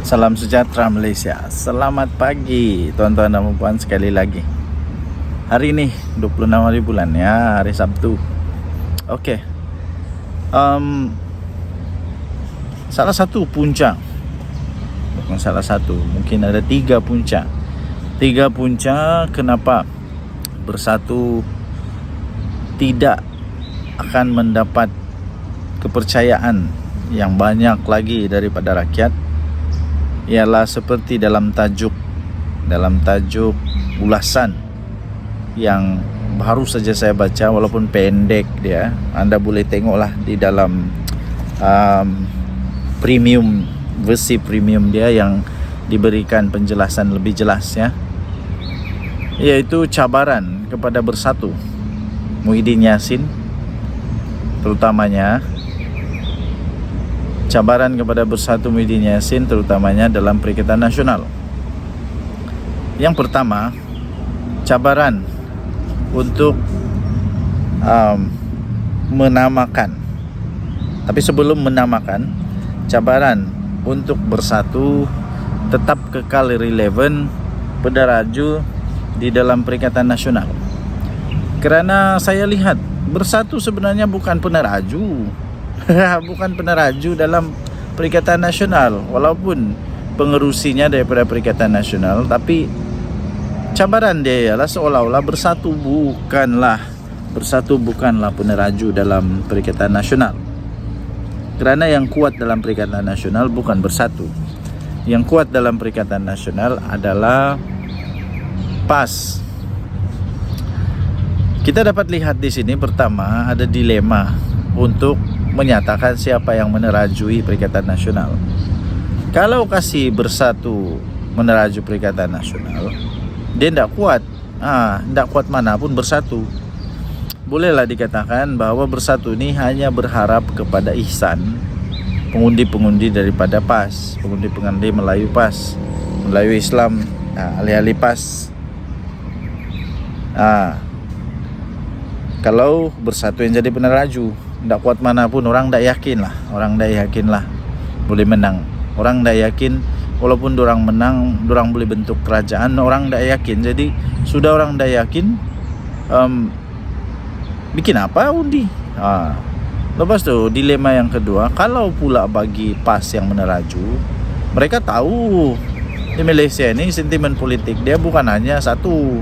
Salam sejahtera Malaysia. Selamat pagi tuan-tuan dan puan sekali lagi. Hari ini 26 hari bulan ya, hari Sabtu. Okey. Salah satu puncak, bukan salah satu, mungkin ada 3 puncak. 3 puncak kenapa Bersatu tidak akan mendapat kepercayaan yang banyak lagi daripada rakyat. Ialah seperti dalam tajuk ulasan yang baru saja saya baca, walaupun pendek dia. Anda boleh tengoklah di dalam versi premium dia yang diberikan penjelasan lebih jelas ya, iaitu cabaran kepada Bersatu Muhyiddin Yassin, terutamanya cabaran kepada Bersatu Muhyiddin Yassin terutamanya dalam Perikatan Nasional. Yang pertama, cabaran untuk menamakan. Tapi sebelum menamakan, cabaran untuk Bersatu tetap kekal relevan peneraju di dalam Perikatan Nasional. Kerana saya lihat Bersatu sebenarnya bukan peneraju. Bukan peneraju dalam Perikatan Nasional, walaupun pengerusinya daripada Perikatan Nasional, tapi cabaran dia ialah seolah-olah Bersatu bukanlah peneraju dalam Perikatan Nasional. Kerana yang kuat dalam Perikatan Nasional bukan Bersatu. Yang kuat dalam Perikatan Nasional adalah PAS. Kita dapat lihat di sini, pertama ada dilema untuk menyatakan siapa yang menerajui Perikatan Nasional. Kalau kasih Bersatu meneraju Perikatan Nasional, dia tidak kuat. Tidak kuat manapun Bersatu. Bolehlah dikatakan bahawa Bersatu ini hanya berharap kepada ihsan pengundi-pengundi daripada PAS, pengundi-pengundi Melayu PAS, Melayu Islam, ahli-ahli PAS. Kalau Bersatu yang jadi peneraju, tidak kuat manapun, orang tidak yakin lah boleh menang. Orang tidak yakin, walaupun orang menang, orang boleh bentuk kerajaan, orang tidak yakin. Jadi sudah orang tidak yakin, bikin apa undi? Lepas tu dilema yang kedua, kalau pula bagi PAS yang meneraju, mereka tahu di Malaysia ini sentimen politik dia bukan hanya satu.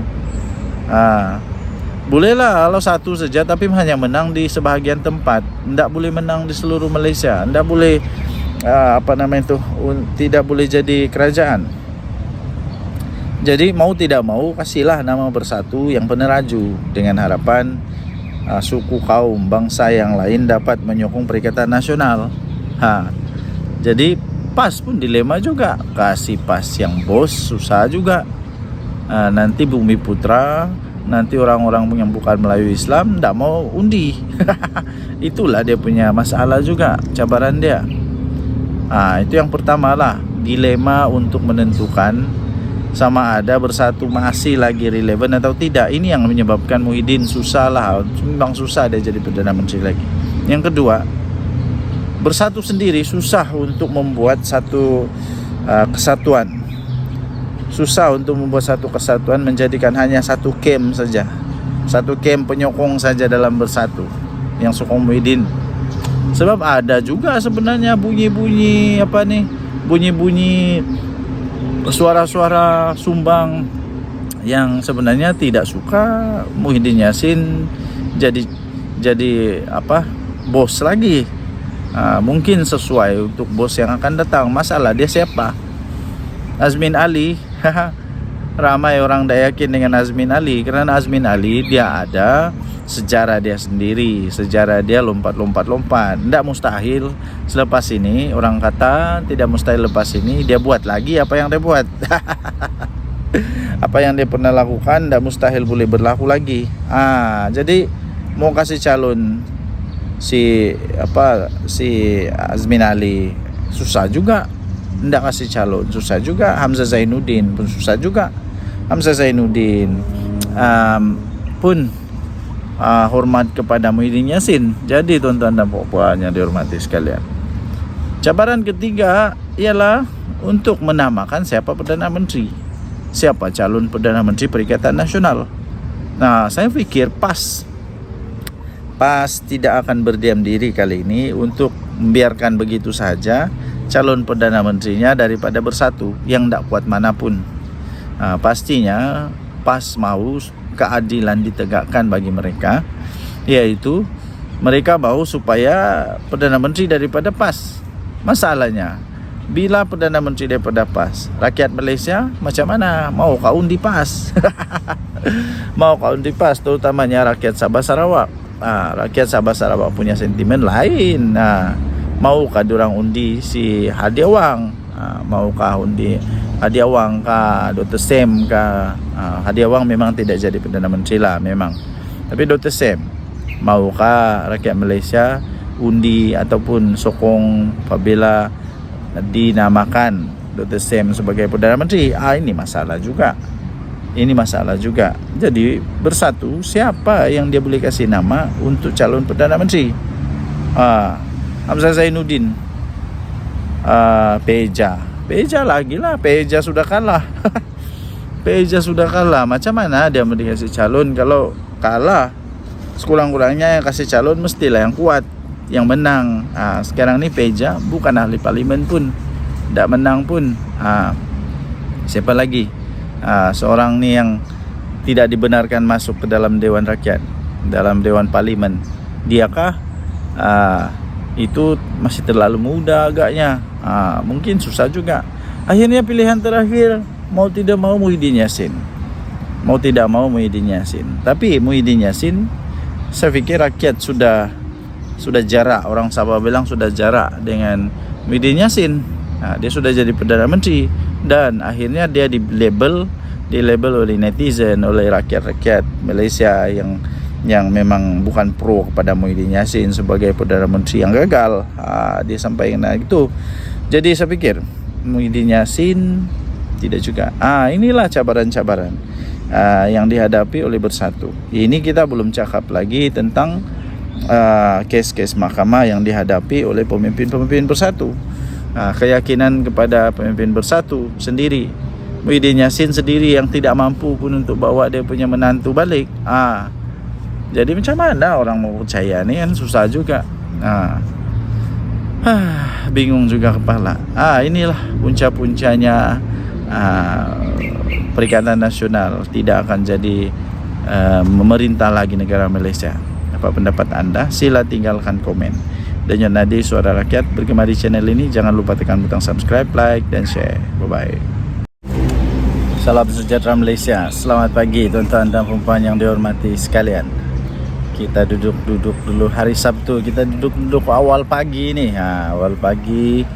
Bolehlah kalau satu saja, tapi hanya menang di sebahagian tempat, tidak boleh menang di seluruh Malaysia, tidak boleh tidak boleh jadi kerajaan. Jadi mau tidak mau kasihlah nama Bersatu yang peneraju, dengan harapan suku, kaum, bangsa yang lain dapat menyokong Perikatan Nasional. Jadi PAS pun dilema juga, kasih PAS yang bos susah juga. Nanti Bumi Putra, nanti orang-orang yang bukan Melayu Islam tidak mau undi. Itulah dia punya masalah juga, cabaran dia. Itu yang pertama lah, dilema untuk menentukan sama ada Bersatu masih lagi relevan atau tidak. Ini yang menyebabkan Muhyiddin susah lah. Memang susah dia jadi Perdana Menteri lagi. Yang kedua, Bersatu sendiri susah untuk membuat satu kesatuan. Susah untuk membuat satu kesatuan, menjadikan hanya satu camp saja, satu camp penyokong saja dalam Bersatu yang sokong Muhyiddin. Sebab ada juga sebenarnya bunyi-bunyi suara-suara sumbang yang sebenarnya tidak suka Muhyiddin Yassin jadi bos lagi. Mungkin sesuai untuk bos yang akan datang. Masalah dia siapa? Azmin Ali. Ramai orang tak yakin dengan Azmin Ali, kerana Azmin Ali dia ada sejarah dia sendiri, sejarah dia lompat. Tidak mustahil selepas ini, orang kata tidak mustahil lepas ini dia buat lagi apa yang dia buat. Apa yang dia pernah lakukan tidak mustahil boleh berlaku lagi. Jadi mau kasih calon si Azmin Ali susah juga. Tidak kasih calon susah juga. Hamzah Zainuddin pun susah juga. Hamzah Zainuddin pun hormat kepada Muhyiddin Yassin. Jadi tuan-tuan dan puan yang dihormati sekalian, cabaran ketiga ialah untuk menamakan siapa Perdana Menteri, siapa calon Perdana Menteri Perikatan Nasional. Nah, saya pikir PAS tidak akan berdiam diri kali ini untuk membiarkan begitu saja calon Perdana Menterinya daripada bersatu yang tak kuat manapun. Pastinya PAS mau keadilan ditegakkan bagi mereka, yaitu mereka mau supaya Perdana Menteri daripada PAS. Masalahnya, bila Perdana Menteri daripada PAS, rakyat Malaysia macam mana? Mau kau undi PAS? Mau kau undi PAS, terutamanya rakyat Sabah Sarawak. Rakyat Sabah Sarawak punya sentimen lain. Maukah diorang undi si Hadiah Wang? Maukah undi Hadiah Wang kah, Dr. Sem kah? Hadiah Wang memang tidak jadi Perdana Menteri lah memang. Tapi Dr. Sem, maukah rakyat Malaysia undi ataupun sokong apabila dinamakan Dr. Sem sebagai Perdana Menteri? Ini masalah juga. Ini masalah juga. Jadi bersatu, siapa yang dia boleh kasih nama untuk calon Perdana Menteri? Hamzah Zainuddin, Peja lagi lah. Peja sudah kalah. Peja sudah kalah. Macam mana dia mau dikasih calon kalau kalah? Sekurang-kurangnya yang kasih calon mestilah yang kuat, yang menang. Sekarang ni Peja bukan ahli parlimen pun, tak menang pun. Siapa lagi? Seorang ni yang tidak dibenarkan masuk ke dalam Dewan Rakyat, dalam Dewan Parlimen. Diakah? Itu masih terlalu muda agaknya. Mungkin susah juga. Akhirnya pilihan terakhir, mau tidak mau Muhyiddin Yassin. Mau tidak mau Muhyiddin Yassin. Tapi Muhyiddin Yassin, saya fikir rakyat sudah jarak. Orang Sabah bilang sudah jarak dengan Muhyiddin Yassin. Dia sudah jadi Perdana Menteri dan akhirnya dia dilabel oleh netizen, oleh rakyat-rakyat Malaysia yang memang bukan pro kepada Muhyiddin Yassin sebagai Perdana Menteri yang gagal. Dia sampaikan itu. Jadi saya fikir Muhyiddin Yassin tidak juga. Inilah cabaran-cabaran yang dihadapi oleh Bersatu. Ini kita belum cakap lagi tentang kes-kes mahkamah yang dihadapi oleh pemimpin-pemimpin Bersatu. Keyakinan kepada pemimpin Bersatu sendiri, Muhyiddin Yassin sendiri yang tidak mampu pun untuk bawa dia punya menantu balik. Jadi macam mana orang mau percaya ni kan, susah juga. Bingung juga kepala. Inilah punca-puncanya Perikatan Nasional tidak akan jadi memerintah lagi negara Malaysia. Apa pendapat anda? Sila tinggalkan komen. Dan yang Nadi Suara Rakyat bergema di channel ini. Jangan lupa tekan butang subscribe, like dan share. Bye-bye. Salam sejahtera Malaysia. Selamat pagi tuan-tuan dan puan yang dihormati sekalian. Kita duduk dulu hari Sabtu. Kita duduk awal pagi ni. Awal pagi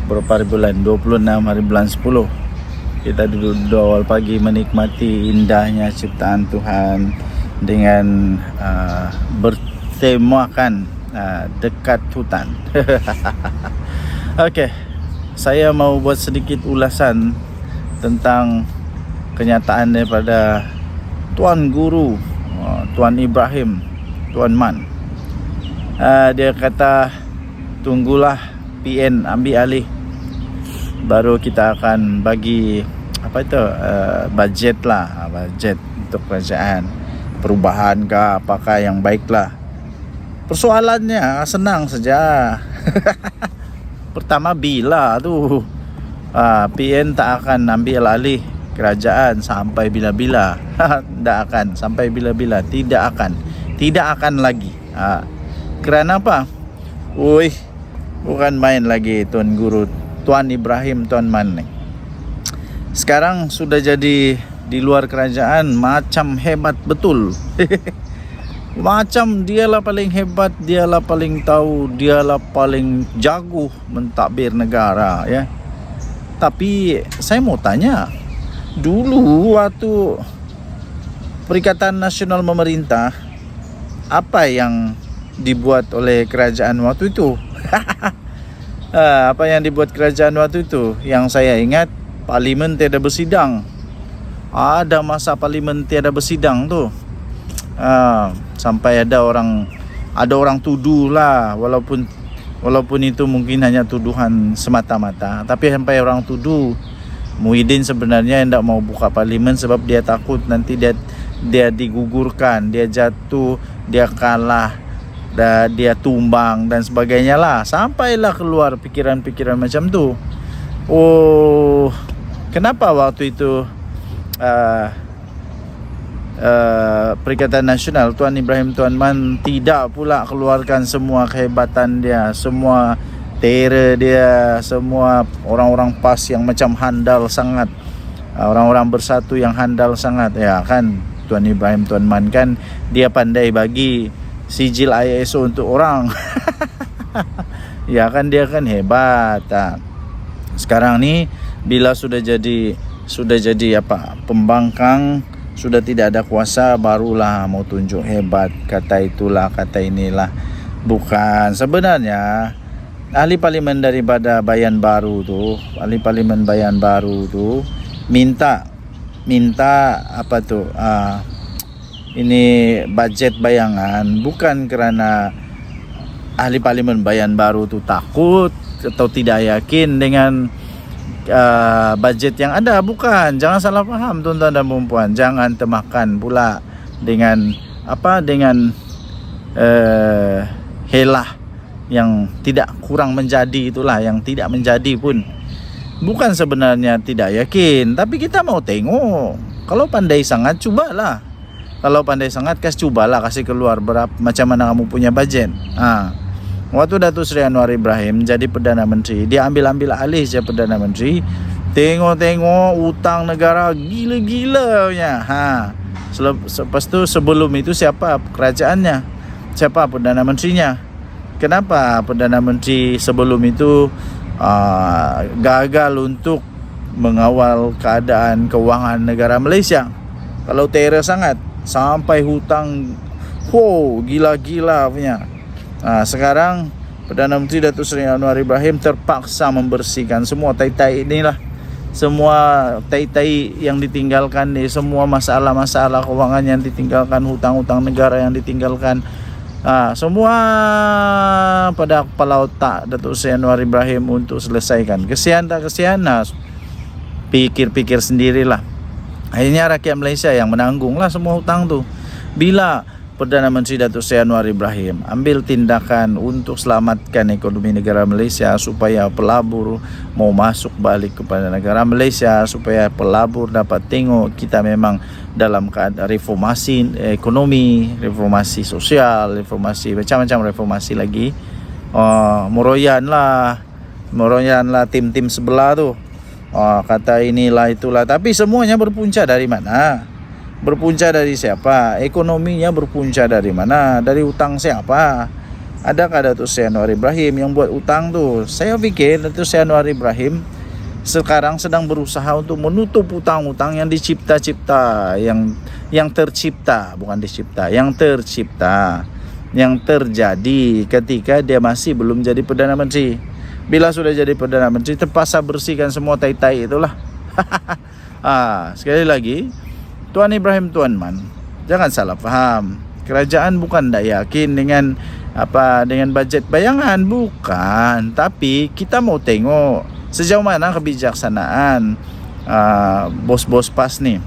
berapa hari bulan? 26 hari bulan 10. Kita duduk awal pagi menikmati indahnya ciptaan Tuhan dengan bertemakan dekat hutan. Okey, saya mau buat sedikit ulasan tentang kenyataan daripada Tuan Guru, Tuan Ibrahim, Tuan Man. Dia kata tunggulah PN ambil alih, baru kita akan bagi budget lah, budget untuk kerajaan, perubahan ke apakah yang baiklah. Persoalannya senang saja. Pertama, bila tu PN tak akan ambil alih kerajaan sampai bila-bila. Tak akan sampai bila-bila, tidak akan lagi. Kerana apa? Bukan main lagi Tuan Guru, Tuan Ibrahim, Tuan Man ni. Sekarang sudah jadi di luar kerajaan macam hebat betul. Macam dialah paling hebat, dialah paling tahu, dialah paling jago mentadbir negara, ya. Tapi saya mau tanya, dulu waktu Perikatan Nasional memerintah, apa yang dibuat oleh kerajaan waktu itu? Apa yang dibuat kerajaan waktu itu? Yang saya ingat, parlimen tiada bersidang. Ada masa parlimen tiada bersidang tu. Sampai ada orang tuduh lah, walaupun Walaupun itu mungkin hanya tuduhan semata-mata, tapi sampai orang tuduh Muhyiddin sebenarnya tidak mau buka parlimen sebab dia takut nanti dia digugurkan, dia jatuh, dia kalah, dia tumbang dan sebagainya lah. Sampailah keluar pikiran-pikiran macam tu. Oh, kenapa waktu itu Perikatan Nasional Tuan Ibrahim Tuan Man tidak pula keluarkan semua kehebatan dia, semua terror dia, semua orang-orang PAS yang macam handal sangat, orang-orang bersatu yang handal sangat, ya kan? Tuan Ibrahim Tuan Man kan dia pandai bagi sijil ISO untuk orang. Ya kan, dia kan hebat. Sekarang ni bila sudah jadi apa, pembangkang, sudah tidak ada kuasa, barulah mau tunjuk hebat, kata itulah, kata inilah. Bukan, sebenarnya ahli parlimen daripada Bayan Baru tu, ahli parlimen Bayan Baru tu minta apa tu, ini bajet bayangan, bukan kerana ahli parlimen Bayan Baru tu takut atau tidak yakin dengan bajet yang ada, bukan. Jangan salah faham tuan-tuan dan puan-puan, jangan termakan pula dengan apa, dengan helah yang tidak kurang menjadi, itulah yang tidak menjadi pun. Bukan sebenarnya tidak yakin, tapi kita mau tengok. Kalau pandai sangat, cubalah. Kalau pandai sangat, cubalah kasih keluar berapa, macam mana kamu punya bajet. Waktu Datuk Seri Anwar Ibrahim jadi Perdana Menteri, dia ambil alih je Perdana Menteri. Tengok hutang negara gila-gilanya. Lepas tu sebelum itu siapa kerajaannya? Siapa Perdana Menterinya? Kenapa Perdana Menteri sebelum itu gagal untuk mengawal keadaan kewangan negara Malaysia? Kalau terror sangat, sampai hutang gila-gila punya. Sekarang Perdana Menteri Datuk Seri Anwar Ibrahim terpaksa membersihkan semua tai-tai inilah, semua tai-tai yang ditinggalkan ni, semua masalah-masalah kewangan yang ditinggalkan, hutang-hutang negara yang ditinggalkan, semua pada kepala otak Datuk Seri Anwar Ibrahim untuk selesaikan. Kesian tak kesian, pikir-pikir sendirilah. Akhirnya rakyat Malaysia yang menanggunglah semua hutang tu. Bila Perdana Menteri Datuk Seri Anwar Ibrahim ambil tindakan untuk selamatkan ekonomi negara Malaysia, supaya pelabur mau masuk balik kepada negara Malaysia, supaya pelabur dapat tengok kita memang dalam keadaan reformasi ekonomi, reformasi sosial, reformasi macam-macam reformasi lagi. Meroyanlah tim-tim sebelah tu. Kata inilah itulah, tapi semuanya berpunca dari mana? Berpunca dari siapa? Ekonominya berpunca dari mana? Dari hutang siapa? Adakah Datuk Seri Anwar Ibrahim yang buat hutang tu? Saya fikir Datuk Seri Anwar Ibrahim sekarang sedang berusaha untuk menutup hutang-hutang yang dicipta-cipta, yang tercipta, bukan dicipta, yang tercipta, yang terjadi ketika dia masih belum jadi Perdana Menteri. Bila sudah jadi Perdana Menteri, terpaksa bersihkan semua tai-tai itulah. Sekali lagi, Tuan Ibrahim Tuan Man, jangan salah faham. Kerajaan bukan tak yakin dengan bajet bayangan, bukan. Tapi kita mau tengok sejauh mana kebijaksanaan bos-bos PAS ni.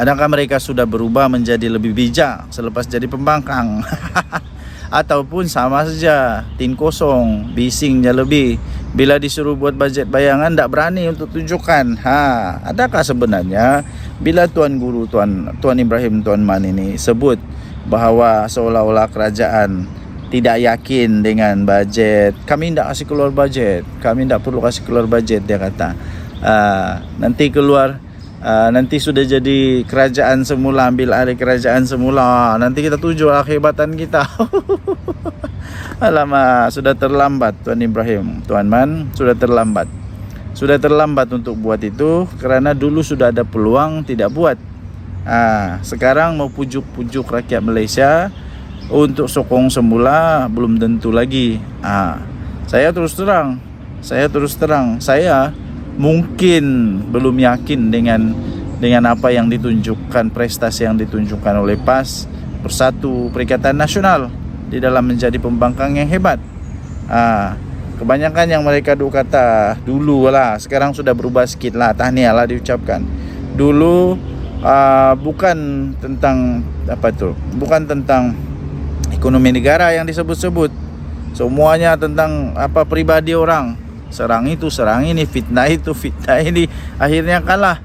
Adakah mereka sudah berubah menjadi lebih bijak selepas jadi pembangkang? Ataupun sama saja, tin kosong, bisingnya lebih. Bila disuruh buat bajet bayangan, tak berani untuk tunjukkan. Adakah sebenarnya bila Tuan Guru Tuan Ibrahim Tuan Man ini sebut bahawa seolah-olah kerajaan tidak yakin dengan bajet, kami tidak kasih keluar bajet, kami tidak perlu kasih keluar bajet, dia kata. Nanti sudah jadi kerajaan semula, ambil alih kerajaan semula, nanti kita tunjuklah kehebatan kita. Alamak, sudah terlambat Tuan Ibrahim Tuan Man, sudah terlambat untuk buat itu, kerana dulu sudah ada peluang tidak buat. Sekarang mau pujuk-pujuk rakyat Malaysia untuk sokong semula, belum tentu lagi. Saya terus terang, saya mungkin belum yakin dengan apa yang ditunjukkan, prestasi yang ditunjukkan oleh PAS Bersatu Perikatan Nasional di dalam menjadi pembangkang yang hebat. Kebanyakan yang mereka duk kata dulu lah, sekarang sudah berubah sikit lah, tahniah lah diucapkan. Dulu bukan tentang bukan tentang ekonomi negara yang disebut-sebut, semuanya tentang pribadi orang. Serang itu, serang ini, fitnah itu, fitnah ini, akhirnya kalah.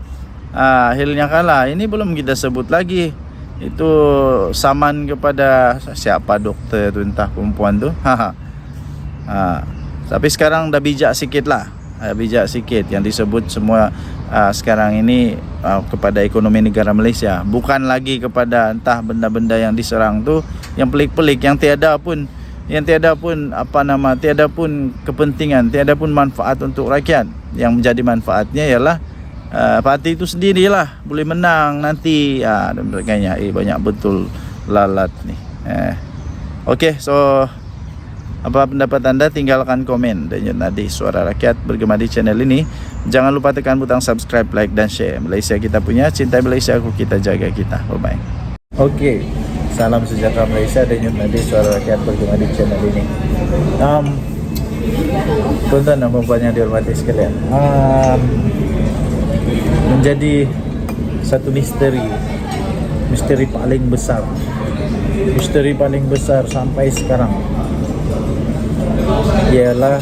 Ini belum kita sebut lagi itu saman kepada siapa dokter tu, entah perempuan tu. Tapi sekarang dah bijak sikit lah, bijak sikit yang disebut semua sekarang ini kepada ekonomi negara Malaysia, bukan lagi kepada entah benda-benda yang diserang tu yang pelik-pelik, yang tiada pun tiada pun kepentingan, tiada pun manfaat untuk rakyat. Yang menjadi manfaatnya ialah parti itu sendirilah boleh menang nanti, dan sebagainya. Banyak betul lalat ni. Okey, so apa pendapat anda? Tinggalkan komen. Dan Nadi Suara Rakyat bergema di channel ini. Jangan lupa tekan butang subscribe, like dan share. Malaysia kita punya, cintai Malaysia, kita jaga kita. Bye bye. Okey, salam sejahtera Malaysia. Dan Nadi Suara Rakyat bergema di channel ini. Tuan-tuan dan puan yang dihormati sekalian, menjadi satu misteri paling besar sampai sekarang ialah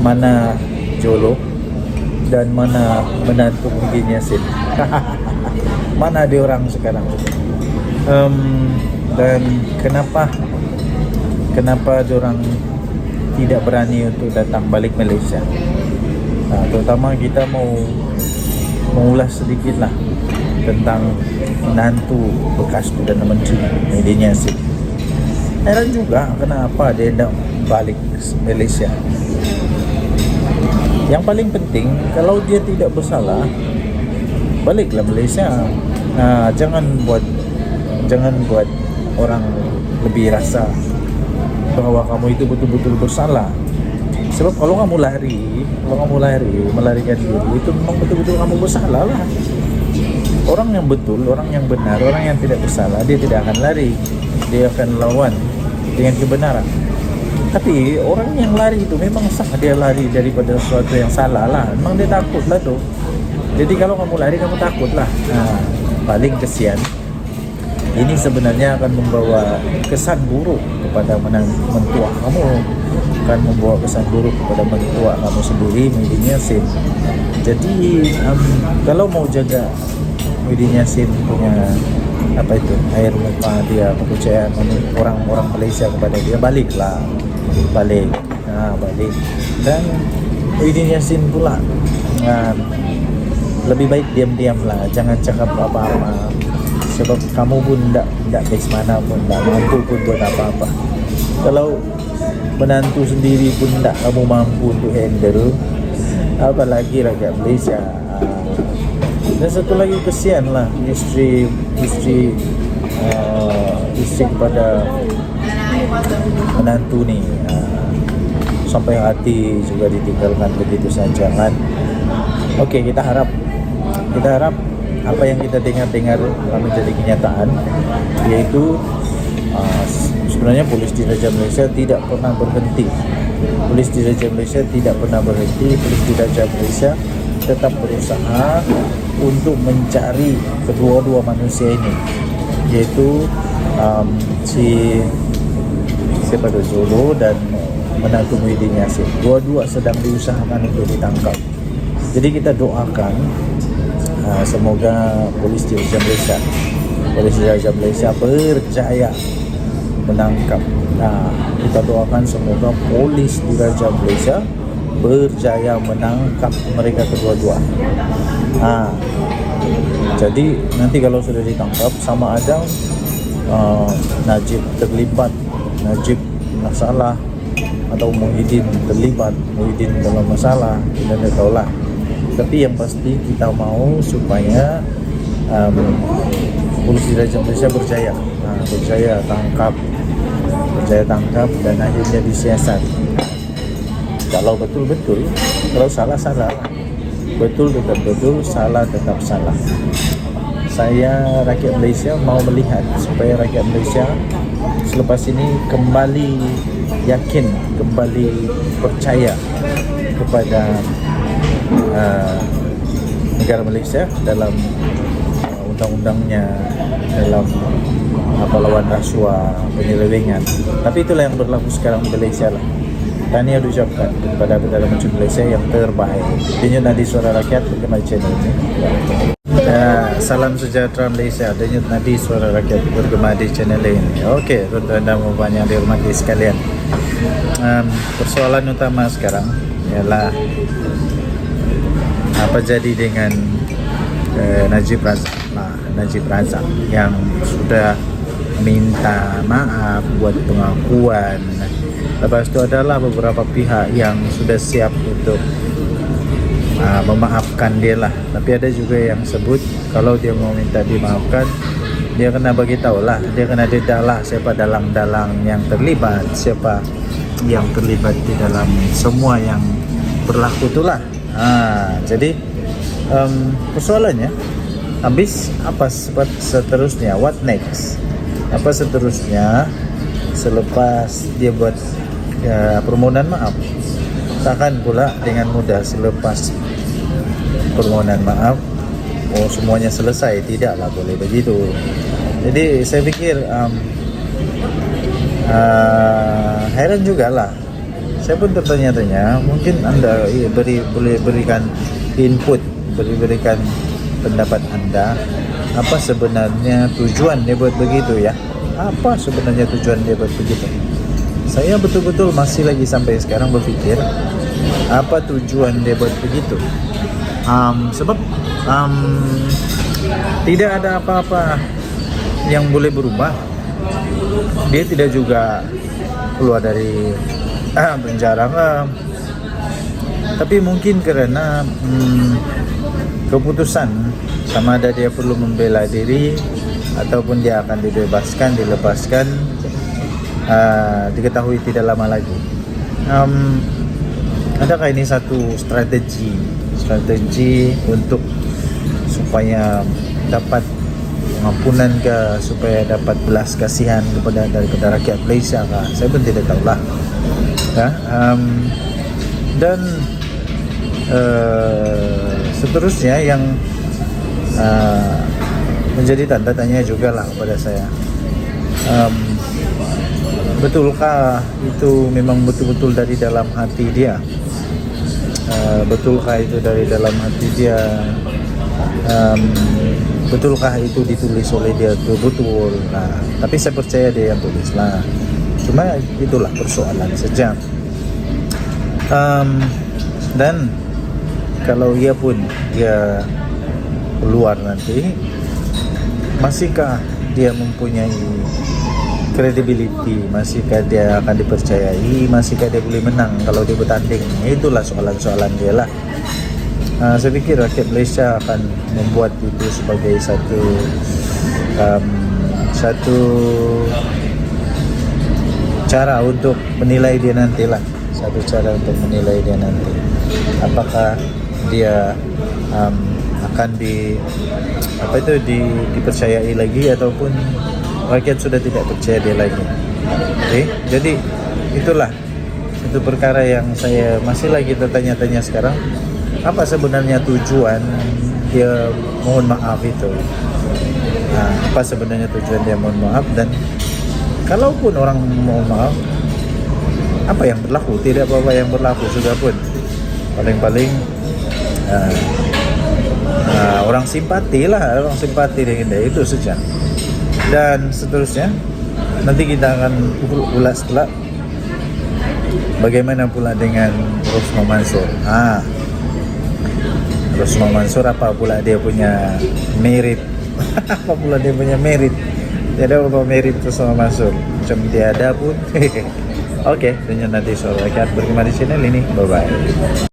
mana Jolo dan mana menantu Muhyiddin Yassin. Mana dia orang sekarang? Dan kenapa dia orang tidak berani untuk datang balik Malaysia? Terutama kita mau mengulas sedikit lah tentang menantu bekas Perdana Menteri Muhyiddin Yassin. Heran juga kenapa dia nak balik Malaysia. Yang paling penting, kalau dia tidak bersalah, baliklah Malaysia. Jangan buat orang lebih rasa bahawa kamu itu betul-betul bersalah. Sebab kalau kamu melarikan diri, itu memang betul-betul kamu bersalah lah. Orang yang betul, orang yang benar, orang yang tidak bersalah, dia tidak akan lari, dia akan lawan dengan kebenaran. Tapi orang yang lari itu memang sah dia lari daripada sesuatu yang salah lah. Memang dia takut lah tu. Jadi kalau kamu lari, kamu takut lah. Paling kesian, ini sebenarnya akan membawa kesan buruk kepada mentua kamu, akan membawa kesan buruk kepada mentua kamu sendiri, Muhyiddin Yassin. Jadi kalau mau jaga Muhyiddin Yassin punya air muka dia, kepercayaan orang-orang Malaysia kepada dia, balik. Dan Muhyiddin Yassin pula lebih baik diam-diam lah, jangan cakap apa-apa. Sebab kamu pun tak best mana pun, tak mampu pun buat apa-apa. Kalau menantu sendiri pun tak kamu mampu untuk handle, apalagi rakyat Malaysia. Dan satu lagi kesian lah isteri kepada menantu ni, sampai hati juga ditinggalkan begitu saja kan. Okey, kita harap apa yang kita dengar akan menjadi kenyataan, yaitu sebenarnya polis di Raja Malaysia tidak pernah berhenti. Polis di Raja Malaysia tetap berusaha untuk mencari kedua-dua manusia ini, yaitu Jolo dan menantu Muhyiddin Yassin. Dua-dua sedang diusahakan untuk ditangkap. Jadi kita doakan semoga polis di Raja Malaysia berjaya menangkap. Kita doakan semoga polis di Raja Malaysia berjaya menangkap mereka kedua-dua. Jadi nanti kalau sudah ditangkap, sama ada Najib terlibat, Najib masalah, atau Muhyiddin terlibat, Muhyiddin dalam masalah, kita tidak tahulah. Tapi yang pasti kita mau supaya polisi Raja Malaysia berjaya tangkap dan akhirnya disiasat. Kalau betul-betul, kalau salah, betul tetap betul, salah tetap salah. Saya rakyat Malaysia mau melihat supaya rakyat Malaysia selepas ini kembali yakin, kembali percaya kepada negara Malaysia dalam undang-undangnya, dalam lawan rasuah, penyelewengan. Tapi itulah yang berlaku sekarang di Malaysia lah. Tahniah diucapkan kepada Perdana Menteri Malaysia yang terbaik. Denyut Nadi Suara Rakyat bergema di channel ini. Salam sejahtera Malaysia. Denyut Nadi Suara Rakyat bergema di channel ini. Okey, tuan-tuan dan puan yang dihormati sekalian. Persoalan utama sekarang ialah apa jadi dengan Najib Razak yang sudah minta maaf, buat pengakuan. Lepas itu adalah beberapa pihak yang sudah siap untuk memaafkan dia lah. Tapi ada juga yang sebut kalau dia mau minta dimaafkan, dia kena bagi tahu lah, dia kena dedah lah siapa dalang-dalang yang terlibat, siapa yang terlibat di dalam semua yang berlaku itulah. Jadi persoalannya, habis apa seterusnya? What next? Apa seterusnya selepas dia buat permohonan maaf? Takkan pula dengan mudah selepas permohonan maaf semuanya selesai. Tidaklah boleh begitu. Jadi saya fikir heran jugalah. Saya pun tertanya-tanya, mungkin anda boleh berikan input, berikan pendapat anda, apa sebenarnya tujuan dia buat begitu ya? Apa sebenarnya tujuan dia buat begitu? Saya betul-betul masih lagi sampai sekarang berfikir apa tujuan dia buat begitu. Sebab tidak ada apa-apa yang boleh berubah. Dia tidak juga keluar dari penjara, tapi mungkin kerana keputusan sama ada dia perlu membela diri ataupun dia akan dilepaskan diketahui tidak lama lagi. Adakah ini satu strategi untuk supaya dapat pengampunan ke, supaya dapat belas kasihan daripada rakyat Malaysia kah? Saya pun tidak tahulah. Dan seterusnya yang menjadi tanda tanya jugalah kepada saya, betulkah itu memang betul-betul dari dalam hati dia? Betulkah itu dari dalam hati dia? Betulkah itu ditulis oleh dia betul? Tapi saya percaya dia yang tulis lah. Cuma itulah persoalan saja. Dan kalau ia pun dia keluar nanti, masihkah dia mempunyai credibility, masihkah dia akan dipercayai, masihkah dia boleh menang kalau dia bertanding? Itulah soalan-soalan dia lah. Saya fikir rakyat Malaysia akan membuat itu sebagai satu cara untuk menilai dia nanti lah. Satu cara untuk menilai dia nanti, apakah dia akan dipercayai lagi ataupun rakyat sudah tidak percaya dia lagi. Jadi itulah itu perkara yang saya masih lagi tertanya-tanya sekarang. Apa sebenarnya tujuan dia mohon maaf itu? Apa sebenarnya tujuan dia mohon maaf? Dan kalaupun orang mohon maaf, apa yang berlaku? Tidak apa-apa yang berlaku sudah pun. Paling-paling orang simpati dengan dia, itu saja. Dan seterusnya nanti kita akan ulas pula bagaimana pula dengan Rosmah Mansur. Rosmah Mansur apa pula dia punya merit? Apa pula dia punya merit? Tidak apa merit Rosmah Mansur, macam dia ada pun. Oke, Denyut Nadi Suara Rakyat bergema di channel ini. Bye bye.